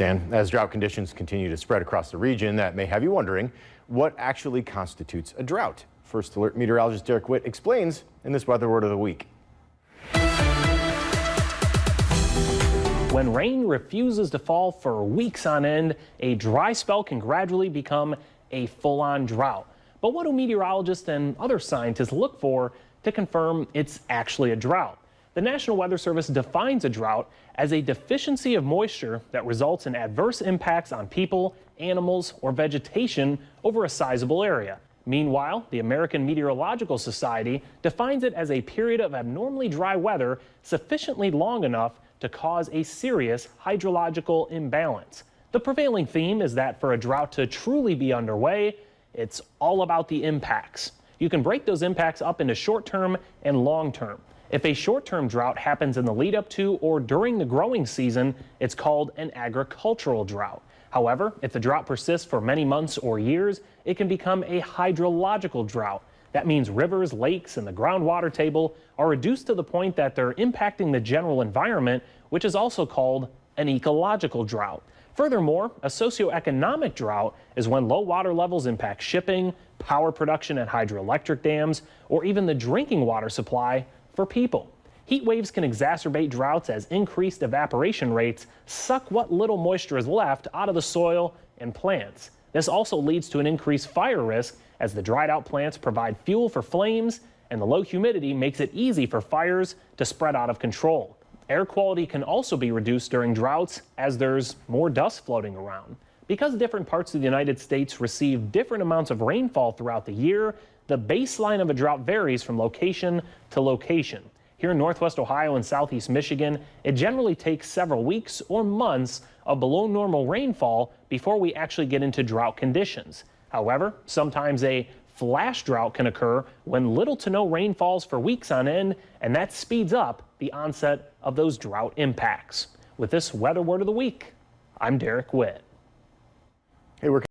Dan, as drought conditions continue to spread across the region, that may have you wondering what actually constitutes a drought. First Alert Meteorologist Derek Witt explains in this Weather Word of the Week. When rain refuses to fall for weeks on end, a dry spell can gradually become a full-on drought. But what do meteorologists and other scientists look for to confirm it's actually a drought? The National Weather Service defines a drought as a deficiency of moisture that results in adverse impacts on people, animals, or vegetation over a sizable area. Meanwhile, the American Meteorological Society defines it as a period of abnormally dry weather sufficiently long enough to cause a serious hydrological imbalance. The prevailing theme is that for a drought to truly be underway, it's all about the impacts. You can break those impacts up into short-term and long-term. If a short-term drought happens in the lead up to or during the growing season, it's called an agricultural drought. However, if the drought persists for many months or years, it can become a hydrological drought. That means rivers, lakes, and the groundwater table are reduced to the point that they're impacting the general environment, which is also called an ecological drought. Furthermore, a socioeconomic drought is when low water levels impact shipping, power production at hydroelectric dams, or even the drinking water supply for people. Heat waves can exacerbate droughts as increased evaporation rates suck what little moisture is left out of the soil and plants. This also leads to an increased fire risk as the dried out plants provide fuel for flames, and the low humidity makes it easy for fires to spread out of control. Air quality can also be reduced during droughts as there's more dust floating around. Because different parts of the United States receive different amounts of rainfall throughout the year, the baseline of a drought varies from location to location. Here in Northwest Ohio and Southeast Michigan, it generally takes several weeks or months of below normal rainfall before we actually get into drought conditions. However, sometimes a flash drought can occur when little to no rain falls for weeks on end, and that speeds up the onset of those drought impacts. With this Weather Word of the Week, I'm Derek Witt. Hey, we're